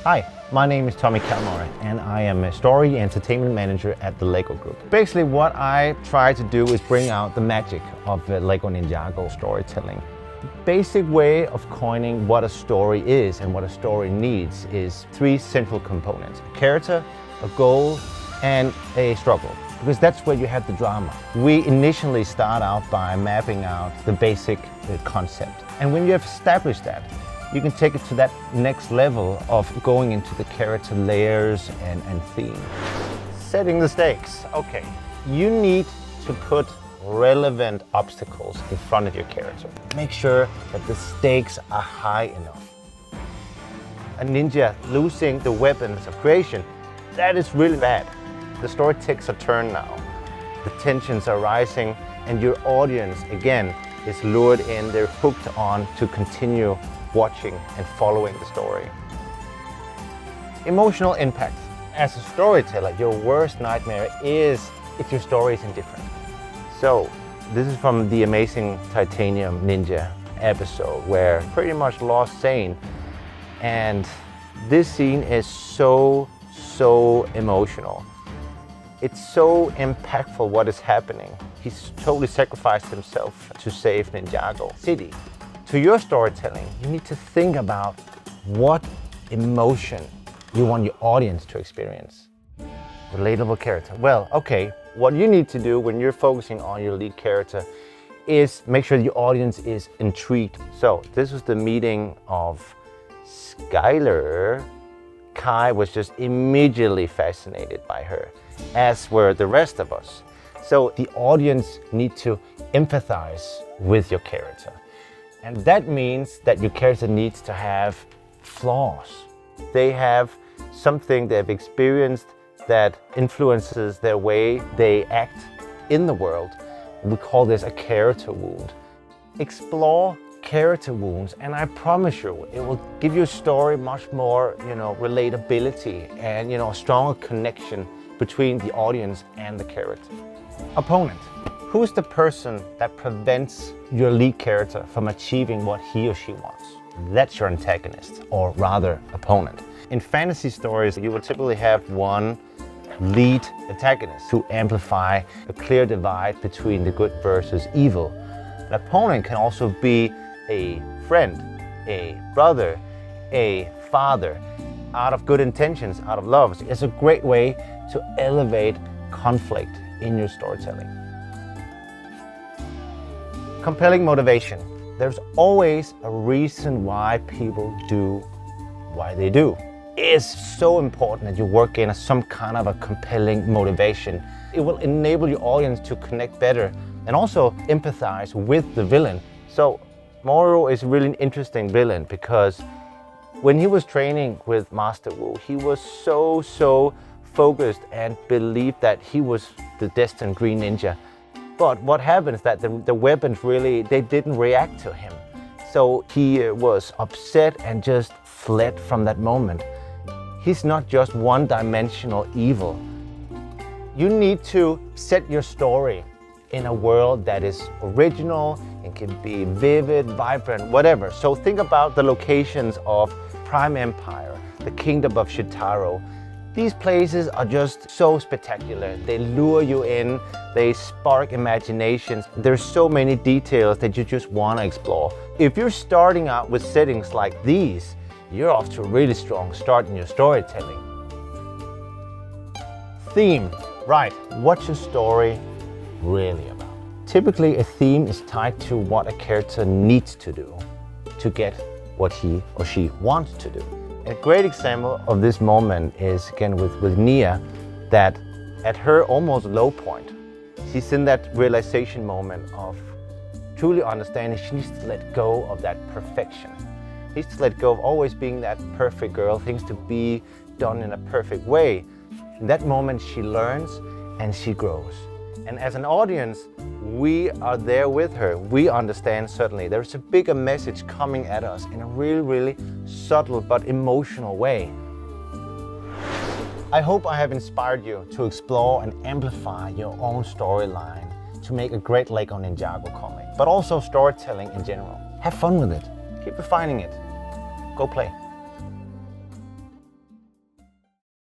Hi, my name is Tommy Kalmar and I am a story entertainment manager at the LEGO Group. Basically what I try to do is bring out the magic of LEGO Ninjago storytelling. The basic way of coining what a story is and what a story needs is three central components: a character, a goal, and a struggle. Because that's where you have the drama. We initially start out by mapping out the basic concept. And when you have established that, you can take it to that next level of going into the character layers and theme. Setting the stakes. Okay, you need to put relevant obstacles in front of your character. Make sure that the stakes are high enough. A ninja losing the weapons of creation, that is really bad. The story takes a turn now. The tensions are rising and your audience, again, is lured in. They're hooked on to continue watching and following the story. Emotional impact. As a storyteller, your worst nightmare is if your story is indifferent. So, this is from the amazing Titanium Ninja episode where pretty much lost Zane. And this scene is so emotional. It's so impactful what is happening. He's totally sacrificed himself to save Ninjago City. To your storytelling, you need to think about what emotion you want your audience to experience. Relatable character. Well, okay, what you need to do when you're focusing on your lead character is make sure your audience is intrigued. So this was the meeting of Skylar. Kai was just immediately fascinated by her, as were the rest of us. So the audience need to empathize with your character. And that means that your character needs to have flaws. They have something they've experienced that influences their way they act in the world. We call this a character wound. Explore character wounds, and I promise you, it will give you a story much more, relatability and, a stronger connection between the audience and the character. Opponent. Who's the person that prevents your lead character from achieving what he or she wants? That's your antagonist, or rather, opponent. In fantasy stories, you will typically have one lead antagonist to amplify a clear divide between the good versus evil. An opponent can also be a friend, a brother, a father, out of good intentions, out of love. It's a great way to elevate conflict in your storytelling. Compelling motivation. There's always a reason why people do why they do. It's so important that you work in some kind of a compelling motivation. It will enable your audience to connect better and also empathize with the villain. So Moro is really an interesting villain because when he was training with Master Wu, he was so focused and believed that he was the destined Green Ninja. But what happens is that the weapons really, they didn't react to him. So he was upset and just fled from that moment. He's not just one-dimensional evil. You need to set your story in a world that is original, it can be vivid, vibrant, whatever. So think about the locations of Prime Empire, the Kingdom of Shitaro. These places are just so spectacular. They lure you in, they spark imaginations. There's so many details that you just want to explore. If you're starting out with settings like these, you're off to a really strong start in your storytelling. Theme. Right, what's your story really about? Typically, a theme is tied to what a character needs to do to get what he or she wants to do. A great example of this moment is again with Nia, that at her almost low point, she's in that realization moment of truly understanding she needs to let go of that perfection. She needs to let go of always being that perfect girl, things to be done in a perfect way. In that moment, she learns and she grows. And as an audience, we are there with her. We understand certainly there's a bigger message coming at us in a really subtle but emotional way. I hope I have inspired you to explore and amplify your own storyline to make a great LEGO Ninjago comic, but also storytelling in general. Have fun with it. Keep refining it. Go play.